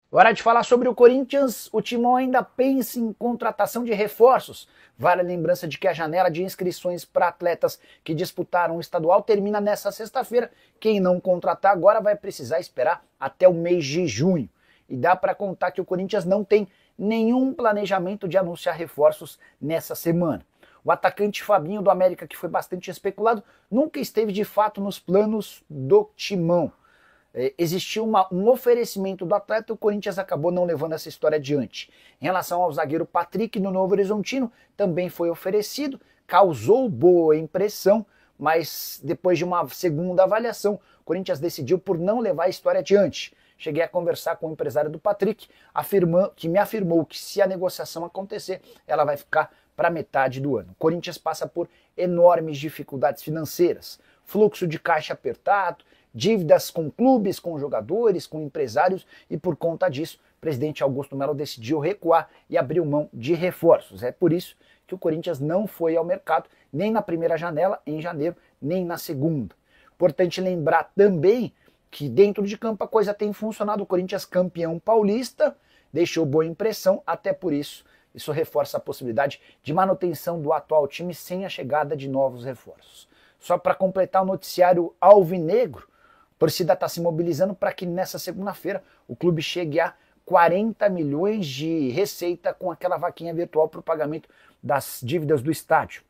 Hora de falar sobre o Corinthians. O Timão ainda pensa em contratação de reforços. Vale a lembrança de que a janela de inscrições para atletas que disputaram o estadual termina nesta sexta-feira. Quem não contratar agora vai precisar esperar até o mês de junho. E dá para contar que o Corinthians não tem nenhum planejamento de anunciar reforços nessa semana. O atacante Fabinho do América, que foi bastante especulado, nunca esteve de fato nos planos do Timão. Existiu um oferecimento do atleta e o Corinthians acabou não levando essa história adiante. Em relação ao zagueiro Patrick no Novo Horizontino, também foi oferecido, causou boa impressão, mas depois de uma segunda avaliação, o Corinthians decidiu por não levar a história adiante. Cheguei a conversar com o empresário do Patrick, que me afirmou que se a negociação acontecer, ela vai ficar para metade do ano. O Corinthians passa por enormes dificuldades financeiras, fluxo de caixa apertado, dívidas com clubes, com jogadores, com empresários, e por conta disso, o presidente Augusto Melo decidiu recuar e abriu mão de reforços. É por isso que o Corinthians não foi ao mercado, nem na primeira janela, em janeiro, nem na segunda. Importante lembrar também que dentro de campo a coisa tem funcionado. O Corinthians campeão paulista, deixou boa impressão, até por isso reforça a possibilidade de manutenção do atual time sem a chegada de novos reforços. Só para completar o noticiário alvinegro, a torcida está se mobilizando para que nessa segunda-feira o clube chegue a 40 milhões de receita com aquela vaquinha virtual para o pagamento das dívidas do estádio.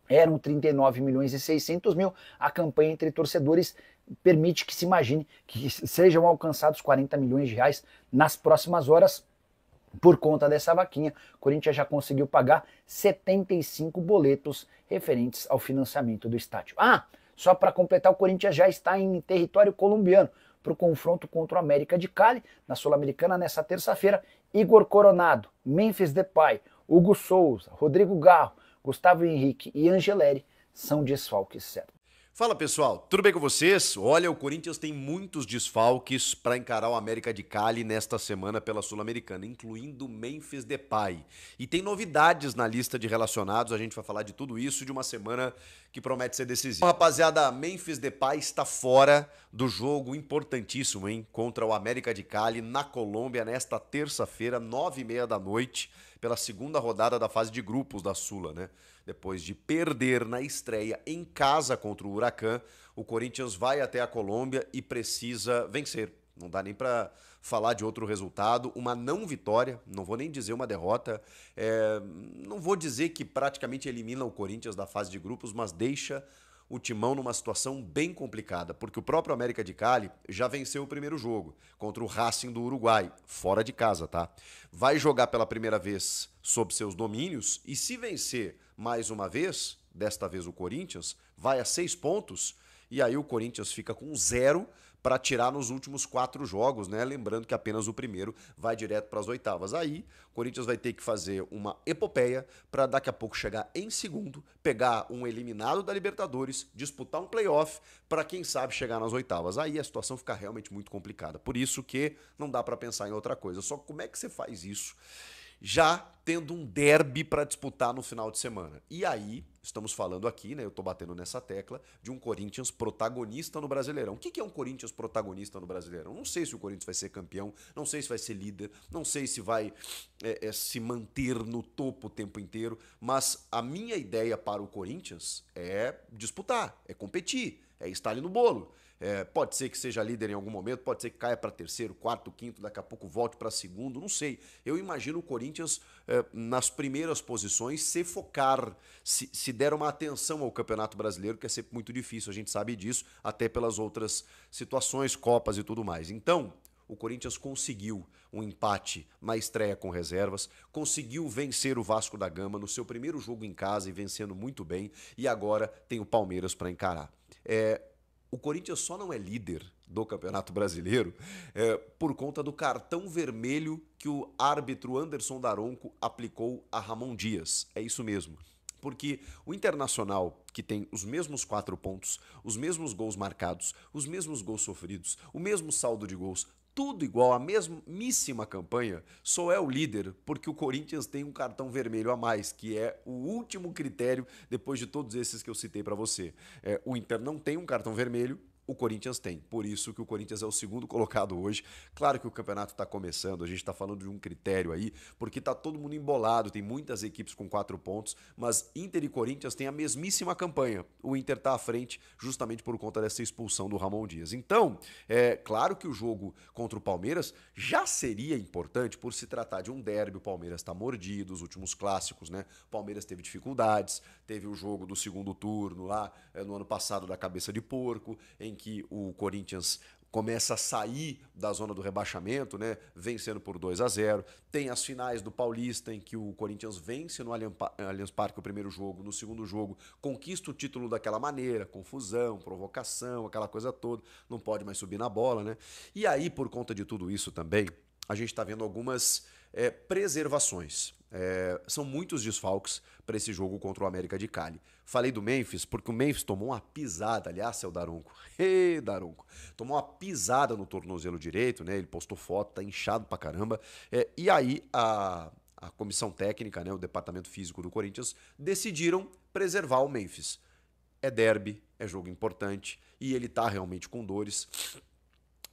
Eram 39 milhões e 600 mil. A campanha entre torcedores permite que se imagine que sejam alcançados 40 milhões de reais nas próximas horas. Por conta dessa vaquinha, o Corinthians já conseguiu pagar 75 boletos referentes ao financiamento do estádio. Só para completar, o Corinthians já está em território colombiano para o confronto contra o América de Cali, na Sul-Americana, nessa terça-feira. Igor Coronado, Memphis Depay, Hugo Souza, Rodrigo Garro, Gustavo Henrique e Angeleri são desfalques certos. Fala pessoal, tudo bem com vocês? Olha, o Corinthians tem muitos desfalques para encarar o América de Cali nesta semana pela Sul-Americana, incluindo Memphis Depay. E tem novidades na lista de relacionados, a gente vai falar de tudo isso de uma semana que promete ser decisiva. Bom, rapaziada, Memphis Depay está fora do jogo importantíssimo, hein? Contra o América de Cali na Colômbia nesta terça-feira, 9h30 da noite, pela segunda rodada da fase de grupos da Sula, né? Depois de perder na estreia em casa contra o Huracan, o Corinthians vai até a Colômbia e precisa vencer. Não dá nem para falar de outro resultado. Uma não vitória, não vou nem dizer uma derrota. Não vou dizer que praticamente elimina o Corinthians da fase de grupos, mas deixa o Timão numa situação bem complicada, porque o próprio América de Cali já venceu o primeiro jogo contra o Racing do Uruguai, fora de casa, tá? Vai jogar pela primeira vez sob seus domínios e se vencer mais uma vez, desta vez o Corinthians, vai a 6 pontos e aí o Corinthians fica com 0 para tirar nos últimos 4 jogos, né? Lembrando que apenas o primeiro vai direto para as oitavas. Aí, o Corinthians vai ter que fazer uma epopeia para daqui a pouco chegar em segundo, pegar um eliminado da Libertadores, disputar um playoff para quem sabe chegar nas oitavas. Aí a situação fica realmente muito complicada. Por isso que não dá para pensar em outra coisa. Só como é que você faz isso? Já tendo um derby para disputar no final de semana. E aí, estamos falando aqui, né? Eu tô batendo nessa tecla de um Corinthians protagonista no Brasileirão. O que é um Corinthians protagonista no Brasileirão? Não sei se o Corinthians vai ser campeão, não sei se vai ser líder, não sei se vai se manter no topo o tempo inteiro, mas a minha ideia para o Corinthians é disputar, é competir, é estar ali no bolo. Pode ser que seja líder em algum momento, pode ser que caia para terceiro, quarto, quinto, daqui a pouco volte para segundo, não sei. Eu imagino o Corinthians nas primeiras posições se focar, se der uma atenção ao Campeonato Brasileiro, que é sempre muito difícil, a gente sabe disso, até pelas outras situações, Copas e tudo mais. Então, o Corinthians conseguiu um empate na estreia com reservas, conseguiu vencer o Vasco da Gama no seu primeiro jogo em casa e vencendo muito bem, e agora tem o Palmeiras para encarar. O Corinthians só não é líder do Campeonato Brasileiro por conta do cartão vermelho que o árbitro Anderson Daronco aplicou a Ramon Dias. É isso mesmo. Porque o Internacional, que tem os mesmos 4 pontos, os mesmos gols marcados, os mesmos gols sofridos, o mesmo saldo de gols, tudo igual, a mesmíssima campanha, só é o líder porque o Corinthians tem um cartão vermelho a mais, que é o último critério depois de todos esses que eu citei para você. O Inter não tem um cartão vermelho, o Corinthians tem. Por isso que o Corinthians é o segundo colocado hoje. Claro que o campeonato está começando, a gente está falando de um critério aí, porque está todo mundo embolado, tem muitas equipes com 4 pontos, mas Inter e Corinthians têm a mesmíssima campanha. O Inter está à frente justamente por conta dessa expulsão do Ramon Dias. Então, é claro que o jogo contra o Palmeiras já seria importante por se tratar de um derby. O Palmeiras está mordido, os últimos clássicos, né? O Palmeiras teve dificuldades, teve o jogo do segundo turno lá no ano passado da cabeça de porco, em que o Corinthians começa a sair da zona do rebaixamento, né, vencendo por 2-0. Tem as finais do Paulista, em que o Corinthians vence no Allianz Parque o primeiro jogo, no segundo jogo conquista o título daquela maneira, confusão, provocação, aquela coisa toda, não pode mais subir na bola, né? E aí, por conta de tudo isso também, a gente está vendo algumas preservações. São muitos desfalques para esse jogo contra o América de Cali. Falei do Memphis porque o Memphis tomou uma pisada, aliás, seu Daronco, Daronco, tomou uma pisada no tornozelo direito, né? Ele postou foto, tá inchado pra caramba. E aí a comissão técnica, né, o departamento físico do Corinthians, decidiram preservar o Memphis. É derby, é jogo importante e ele tá realmente com dores,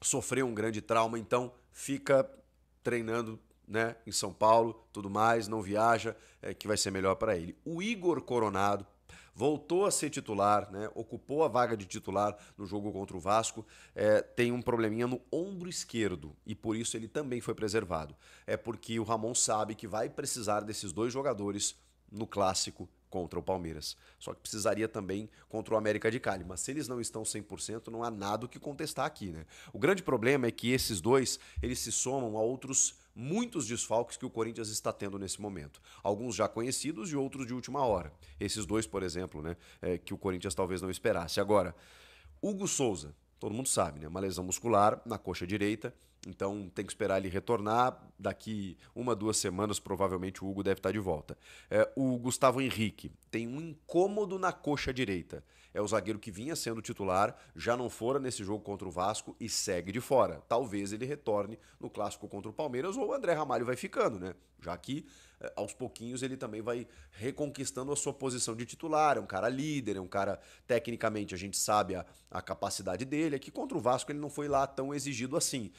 sofreu um grande trauma, então fica treinando, né, em São Paulo, tudo mais, não viaja, que vai ser melhor para ele. O Igor Coronado voltou a ser titular, né, ocupou a vaga de titular no jogo contra o Vasco, tem um probleminha no ombro esquerdo e por isso ele também foi preservado. É porque o Ramon sabe que vai precisar desses dois jogadores no clássico contra o Palmeiras. Só que precisaria também contra o América de Cali. Mas se eles não estão 100%, não há nada o que contestar aqui, né? O grande problema é que esses dois, eles se somam a outros muitos desfalques que o Corinthians está tendo nesse momento. Alguns já conhecidos e outros de última hora. Esses dois, por exemplo, né, que o Corinthians talvez não esperasse. Agora, Hugo Souza, todo mundo sabe, né? Uma lesão muscular na coxa direita, então tem que esperar ele retornar. Daqui 1-2 semanas, provavelmente o Hugo deve estar de volta. O Gustavo Henrique tem um incômodo na coxa direita. É o zagueiro que vinha sendo titular, já não fora nesse jogo contra o Vasco e segue de fora. Talvez ele retorne no clássico contra o Palmeiras ou o André Ramalho vai ficando, né? Já que aos pouquinhos ele também vai reconquistando a sua posição de titular. É um cara líder, é um cara, tecnicamente, a gente sabe a capacidade dele. Aqui contra o Vasco ele não foi lá tão exigido assim.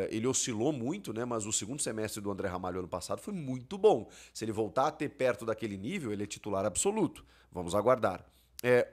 Ele oscilou muito, né? Mas o segundo semestre do André Ramalho ano passado foi muito bom. Se ele voltar a ter perto daquele nível, ele é titular absoluto. Vamos aguardar.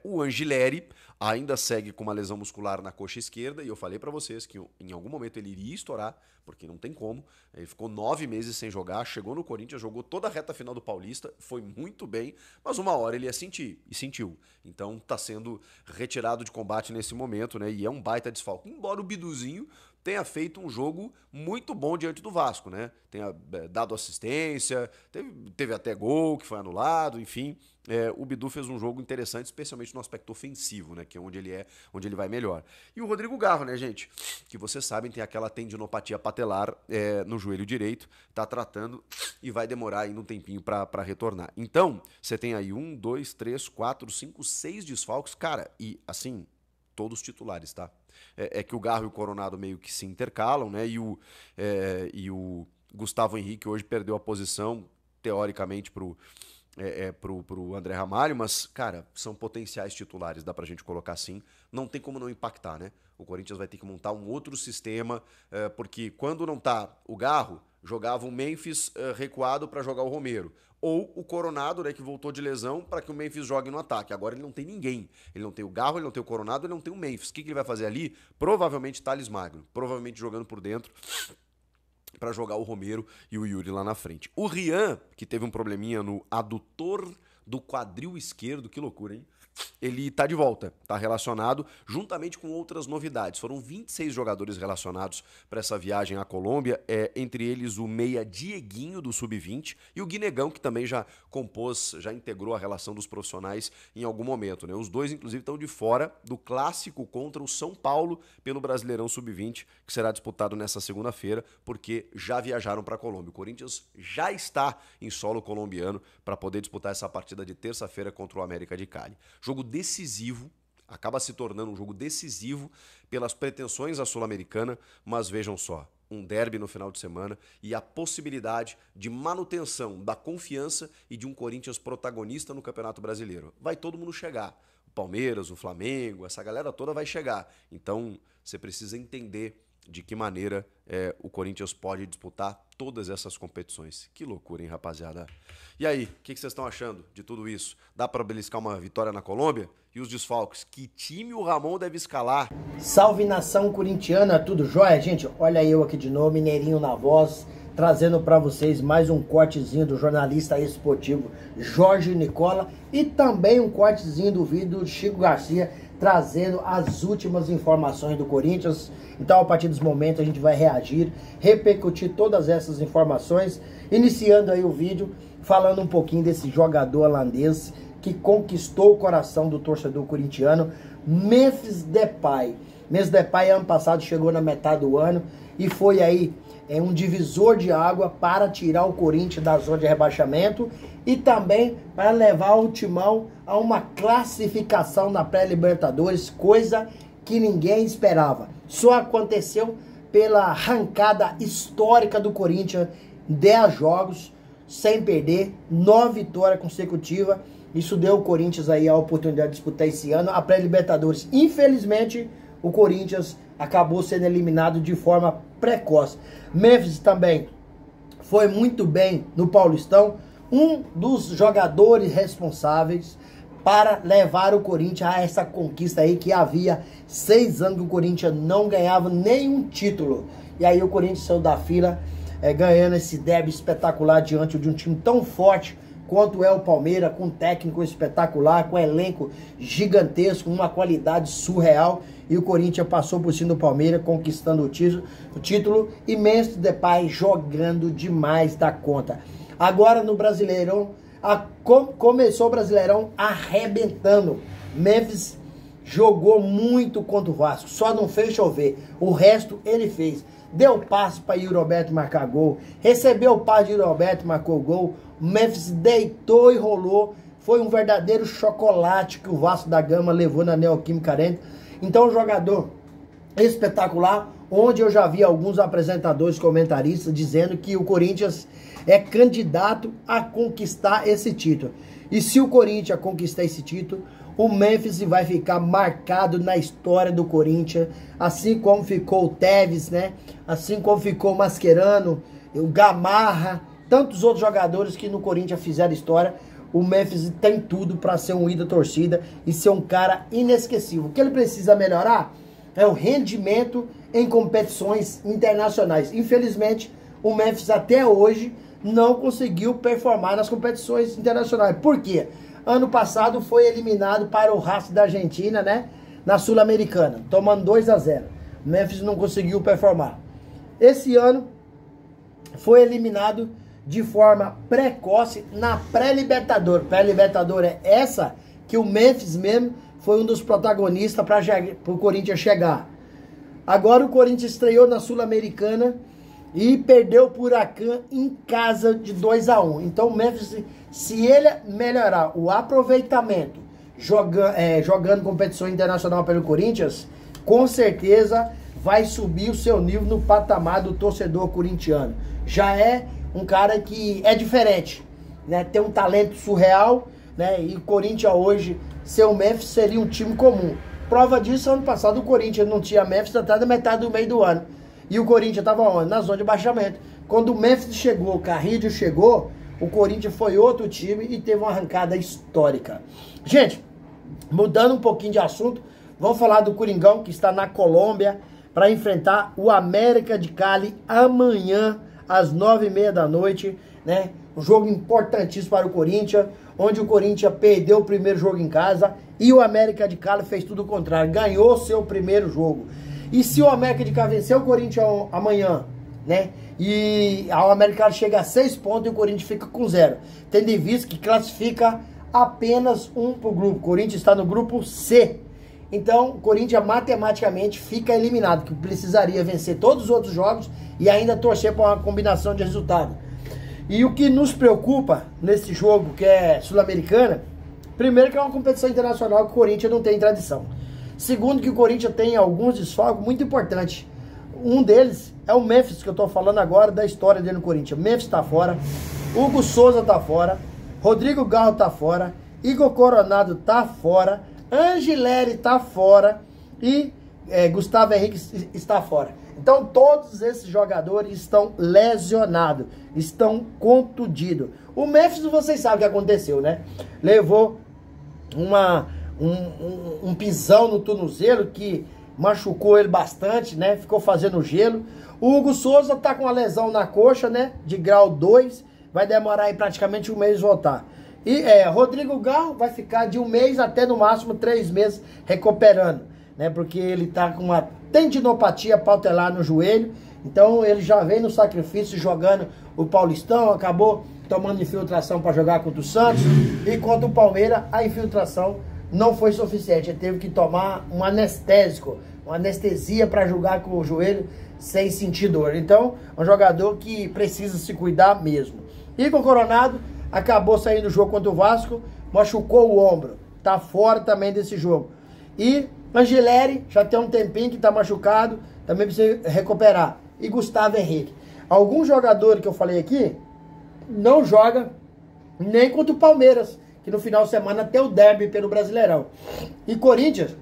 O Angileri ainda segue com uma lesão muscular na coxa esquerda e eu falei pra vocês que em algum momento ele iria estourar, porque não tem como. Ele ficou 9 meses sem jogar, chegou no Corinthians, jogou toda a reta final do Paulista, foi muito bem, mas uma hora ele ia sentir, e sentiu. Então tá sendo retirado de combate nesse momento, né? E é um baita desfalque. Embora o Biduzinho tenha feito um jogo muito bom diante do Vasco, né? Tenha dado assistência, teve até gol que foi anulado, enfim. O Bidu fez um jogo interessante, especialmente no aspecto ofensivo, né? Que é onde ele vai melhor. E o Rodrigo Garro, né, gente? Que vocês sabem, tem aquela tendinopatia patelar no joelho direito, tá tratando e vai demorar ainda um tempinho para retornar. Então, você tem aí 1, 2, 3, 4, 5, 6 desfalques, cara, e assim, todos titulares, tá? É que o Garro e o Coronado meio que se intercalam, né? E o Gustavo Henrique hoje perdeu a posição, teoricamente, pro André Ramalho, mas, cara, são potenciais titulares, dá pra gente colocar assim. Não tem como não impactar, né? O Corinthians vai ter que montar um outro sistema, porque quando não tá o Garro, jogava o Memphis recuado para jogar o Romero. Ou o Coronado, né, que voltou de lesão para que o Memphis jogue no ataque. Agora ele não tem ninguém. Ele não tem o Garro, ele não tem o Coronado, ele não tem o Memphis. O que ele vai fazer ali? Provavelmente Thales Magno. Provavelmente jogando por dentro para jogar o Romero e o Yuri lá na frente. O Rian, que teve um probleminha no adutor do quadril esquerdo, que loucura, hein? Ele tá de volta, tá relacionado juntamente com outras novidades. Foram 26 jogadores relacionados para essa viagem à Colômbia, entre eles o meia Dieguinho do Sub-20 e o Guinegão, que também já compôs, já integrou a relação dos profissionais em algum momento, né? Os dois, inclusive, estão de fora do clássico contra o São Paulo pelo Brasileirão Sub-20, que será disputado nessa segunda-feira, porque já viajaram para a Colômbia. O Corinthians já está em solo colombiano para poder disputar essa partida de terça-feira contra o América de Cali. Jogo decisivo, acaba se tornando um jogo decisivo pelas pretensões à Sul-Americana, mas vejam só, um derby no final de semana e a possibilidade de manutenção da confiança e de um Corinthians protagonista no Campeonato Brasileiro. Vai todo mundo chegar. Palmeiras, o Flamengo, essa galera toda vai chegar. Então, você precisa entender de que maneira o Corinthians pode disputar todas essas competições. Que loucura, hein, rapaziada? E aí, o que vocês estão achando de tudo isso? Dá para beliscar uma vitória na Colômbia? E os desfalques? Que time o Ramon deve escalar? Salve, nação corintiana, tudo jóia? Gente, olha eu aqui de novo, Mineirinho na voz, trazendo para vocês mais um cortezinho do jornalista esportivo Jorge Nicola e também um cortezinho do vídeo do Chico Garcia, trazendo as últimas informações do Corinthians. Então, a partir desse momento, a gente vai reagir, repercutir todas essas informações, iniciando aí o vídeo falando um pouquinho desse jogador holandês que conquistou o coração do torcedor corintiano, Memphis Depay. Memphis Depay, ano passado, chegou na metade do ano e foi aí um divisor de água para tirar o Corinthians da zona de rebaixamento e também para levar o Timão a uma classificação na pré-Libertadores, coisa que ninguém esperava. Só aconteceu pela arrancada histórica do Corinthians, 10 jogos sem perder, 9 vitórias consecutivas. Isso deu ao Corinthians aí a oportunidade de disputar esse ano a pré-Libertadores. Infelizmente, o Corinthians acabou sendo eliminado de forma precoce. Memphis também foi muito bem no Paulistão, um dos jogadores responsáveis para levar o Corinthians a essa conquista aí, que havia 6 anos que o Corinthians não ganhava nenhum título. E aí o Corinthians saiu da fila, ganhando esse derby espetacular diante de um time tão forte quanto é o Palmeiras, com um técnico espetacular, com um elenco gigantesco, uma qualidade surreal. E o Corinthians passou por cima do Palmeiras, conquistando o título. E Memphis Depay jogando demais da conta. Agora no Brasileirão, começou o Brasileirão arrebentando. Memphis jogou muito contra o Vasco, só não fez chover. O resto ele fez. Deu passe para Yuri Alberto marcar gol, recebeu o passe de Yuri Alberto, marcou gol. O Memphis deitou e rolou. Foi um verdadeiro chocolate que o Vasco da Gama levou na Neoquímica Arena. Então, um jogador espetacular, onde eu já vi alguns apresentadores, comentaristas, dizendo que o Corinthians é candidato a conquistar esse título. E se o Corinthians conquistar esse título, o Memphis vai ficar marcado na história do Corinthians, assim como ficou o Tevez, né? Assim como ficou o Mascherano, o Gamarra, tantos outros jogadores que no Corinthians fizeram história. O Memphis tem tudo para ser um ídolo da torcida e ser um cara inesquecível. O que ele precisa melhorar é o rendimento em competições internacionais. Infelizmente, o Memphis até hoje não conseguiu performar nas competições internacionais. Por quê? Ano passado foi eliminado para o Racing da Argentina, né? Na Sul-Americana, tomando 2-0. O Memphis não conseguiu performar. Esse ano foi eliminado de forma precoce na pré-Libertadores. Pré-Libertadores é essa que o Memphis mesmo foi um dos protagonistas para o Corinthians chegar. Agora o Corinthians estreou na Sul-Americana e perdeu o Huracan em casa de 2-1. Então o Memphis, se ele melhorar o aproveitamento jogando competição internacional pelo Corinthians, com certeza vai subir o seu nível no patamar do torcedor corintiano. Já é um cara que é diferente, né? Tem um talento surreal, né? E o Corinthians hoje, ser o Memphis, seria um time comum. Prova disso, ano passado o Corinthians não tinha Memphis até da metade do meio do ano. E o Corinthians estava onde? Na zona de baixamento. Quando o Memphis chegou, o Carrillo chegou, o Corinthians foi outro time e teve uma arrancada histórica. Gente, mudando um pouquinho de assunto, vamos falar do Coringão, que está na Colômbia, para enfrentar o América de Cali amanhã, às 9h30 da noite, né? Um jogo importantíssimo para o Corinthians, onde o Corinthians perdeu o primeiro jogo em casa e o América de Cali fez tudo o contrário, ganhou seu primeiro jogo. E se o América de Cali vencer o Corinthians amanhã, né? E o América de Cali chega a 6 pontos e o Corinthians fica com 0. Tendo em vista que classifica apenas um para o grupo. O Corinthians está no grupo C. Então, o Corinthians matematicamente fica eliminado, que precisaria vencer todos os outros jogos e ainda torcer para uma combinação de resultado. E o que nos preocupa nesse jogo, que é Sul-Americana, primeiro que é uma competição internacional que o Corinthians não tem tradição. Segundo, que o Corinthians tem alguns desfalques muito importantes. Um deles é o Memphis, que eu estou falando agora da história dele no Corinthians. Memphis está fora, Hugo Souza está fora, Rodrigo Garro está fora, Igor Coronado está fora, Angileri está fora e Gustavo Henrique está fora. Então todos esses jogadores estão lesionados, estão contundidos. O Memphis, vocês sabem o que aconteceu, né? Levou um pisão no tornozelo que machucou ele bastante, né? Ficou fazendo gelo. O Hugo Souza tá com uma lesão na coxa, né? De grau 2. Vai demorar aí praticamente um mês voltar. E Rodrigo Garro vai ficar de um mês até no máximo 3 meses recuperando, né? Porque ele tá com uma tendinopatia patelar no joelho. Então ele já vem no sacrifício jogando o Paulistão, acabou tomando infiltração para jogar contra o Santos. E contra o Palmeiras, a infiltração não foi suficiente. Ele teve que tomar um anestésico, uma anestesia para jogar com o joelho sem sentir dor. Então, é um jogador que precisa se cuidar mesmo. Igor Coronado acabou saindo do jogo contra o Vasco, machucou o ombro, tá fora também desse jogo. E Angileri já tem um tempinho que tá machucado, também precisa recuperar. E Gustavo Henrique. Alguns jogadores que eu falei aqui não joga nem contra o Palmeiras, que no final de semana tem o derby pelo Brasileirão. E Corinthians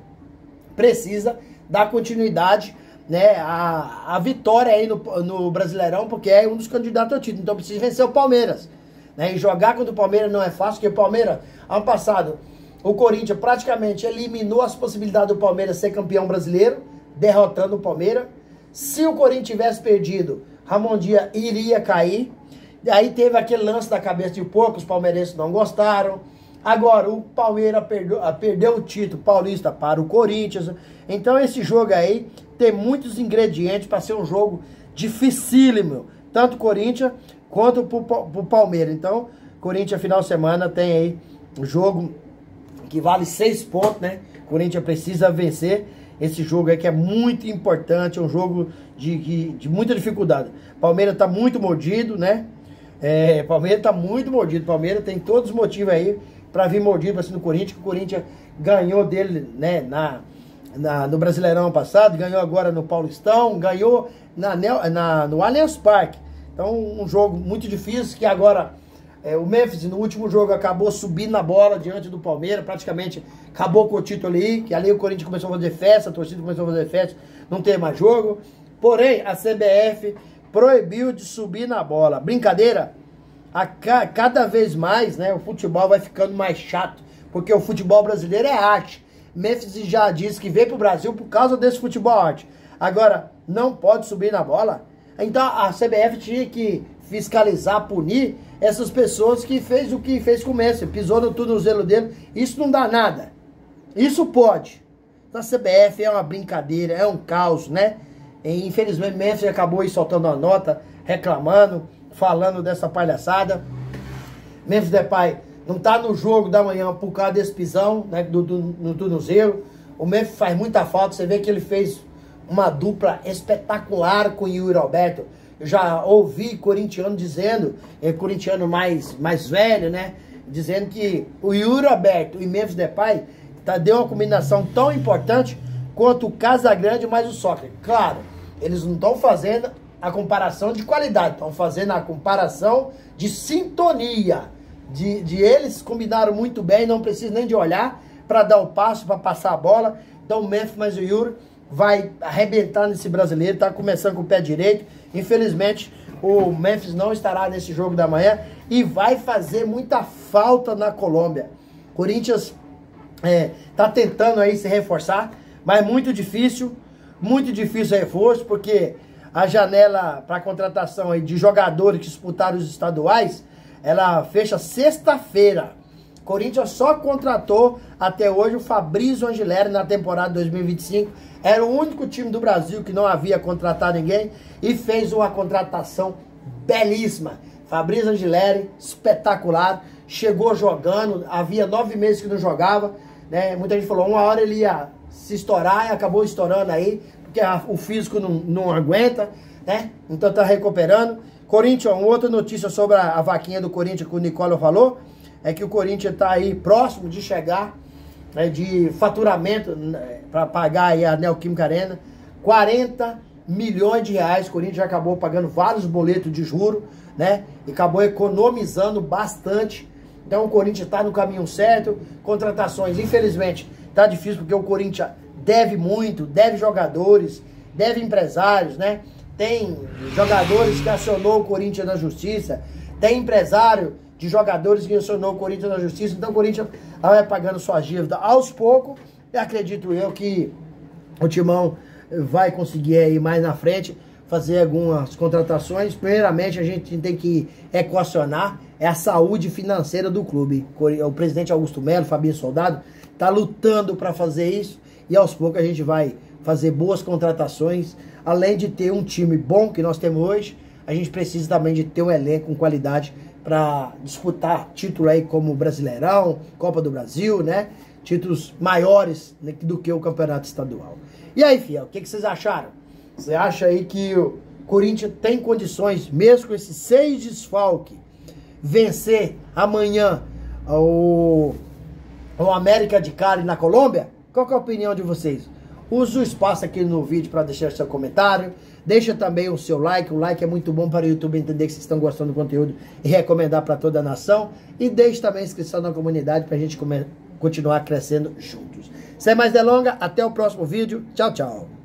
precisa dar continuidade, né, a vitória aí no Brasileirão, porque é um dos candidatos ao título. Então precisa vencer o Palmeiras, né? E jogar contra o Palmeiras não é fácil, porque o Palmeiras, ano passado, o Corinthians praticamente eliminou as possibilidades do Palmeiras ser campeão brasileiro, derrotando o Palmeiras. Se o Corinthians tivesse perdido, Ramon Dias iria cair. Aí teve aquele lance da cabeça de porco, os palmeirenses não gostaram. Agora o Palmeiras perdeu o título paulista para o Corinthians. Então esse jogo aí tem muitos ingredientes para ser um jogo dificílimo, tanto o Corinthians quanto pro Palmeiras. Então, Corinthians final de semana tem aí um jogo que vale 6 pontos, né? Corinthians precisa vencer esse jogo aí que é muito importante, é um jogo de muita dificuldade. Palmeiras tá muito mordido, né? Palmeiras tá muito mordido. Palmeiras tem todos os motivos aí para vir mordido para cima do Corinthians, que o Corinthians ganhou dele, né, no Brasileirão passado, ganhou agora no Paulistão, ganhou no Allianz Parque. Então, um jogo muito difícil, que agora o Memphis, no último jogo, acabou subindo na bola diante do Palmeiras, praticamente acabou com o título ali, que ali o Corinthians começou a fazer festa, a torcida começou a fazer festa, não tem mais jogo. Porém, a CBF proibiu de subir na bola. Brincadeira? Cada vez mais, né, o futebol vai ficando mais chato, porque o futebol brasileiro é arte. Memphis já disse que veio pro Brasil por causa desse futebol arte. Agora, não pode subir na bola. Então a CBF tinha que fiscalizar, punir essas pessoas que fez o que fez com o Memphis, pisou no tornozelo dele. Isso não dá nada. Isso pode. Então a CBF é uma brincadeira, é um caos, né? E, infelizmente, Memphis acabou aí soltando uma nota, reclamando, falando dessa palhaçada. Memphis Depay não tá no jogo da manhã por causa desse pisão, né, no tornozelo. O Memphis faz muita falta. Você vê que ele fez uma dupla espetacular com o Yuri Alberto. Eu já ouvi corintiano dizendo, corintiano mais velho, né, dizendo que o Yuri Alberto e Memphis Depay deu uma combinação tão importante quanto o Casagrande mais o Sócrates. Claro, eles não estão fazendo a comparação de qualidade, estão fazendo a comparação de sintonia. De eles combinaram muito bem, não precisa nem de olhar para dar o passo, para passar a bola. Então o Memphis mais o Yuri vai arrebentar nesse brasileiro, tá começando com o pé direito. Infelizmente, o Memphis não estará nesse jogo da manhã e vai fazer muita falta na Colômbia. Corinthians tá tentando aí se reforçar, mas muito difícil o reforço, porque a janela para contratação aí de jogadores que disputaram os estaduais, ela fecha sexta-feira. Corinthians só contratou até hoje o Fabrício Angileri na temporada 2025. Era o único time do Brasil que não havia contratado ninguém e fez uma contratação belíssima. Fabrício Angileri, espetacular, chegou jogando, havia 9 meses que não jogava, né? Muita gente falou, uma hora ele ia se estourar e acabou estourando aí, porque o físico não aguenta, né? Então tá recuperando. Corinthians, uma outra notícia sobre a vaquinha do Corinthians que o Nicola falou, é que o Corinthians está aí próximo de chegar, né, de faturamento, para pagar aí a Neoquímica Arena, 40 milhões de reais. O Corinthians já acabou pagando vários boletos de juro, né, e acabou economizando bastante. Então o Corinthians está no caminho certo. Contratações, infelizmente, tá difícil porque o Corinthians deve muito, deve jogadores, deve empresários, né? Tem jogadores que acionou o Corinthians na justiça, tem empresário de jogadores que acionou o Corinthians na justiça, então o Corinthians vai pagando suas dívidas aos poucos, e acredito eu que o Timão vai conseguir aí mais na frente fazer algumas contratações. Primeiramente a gente tem que equacionar a saúde financeira do clube. O presidente Augusto Melo, Fabinho Soldado, tá lutando para fazer isso, e aos poucos a gente vai fazer boas contratações. Além de ter um time bom que nós temos hoje, a gente precisa também de ter um elenco com qualidade para disputar título aí como Brasileirão, Copa do Brasil, né? Títulos maiores do que o Campeonato Estadual. E aí, fiel, o que vocês acharam? Você acha aí que o Corinthians tem condições, mesmo com esses 6 desfalques, vencer amanhã o América de Cali na Colômbia? Qual que é a opinião de vocês? Use o espaço aqui no vídeo para deixar seu comentário. Deixa também o seu like. O like é muito bom para o YouTube entender que vocês estão gostando do conteúdo e recomendar para toda a nação. E deixe também a inscrição na comunidade para a gente continuar crescendo juntos. Sem mais delongas, até o próximo vídeo. Tchau, tchau.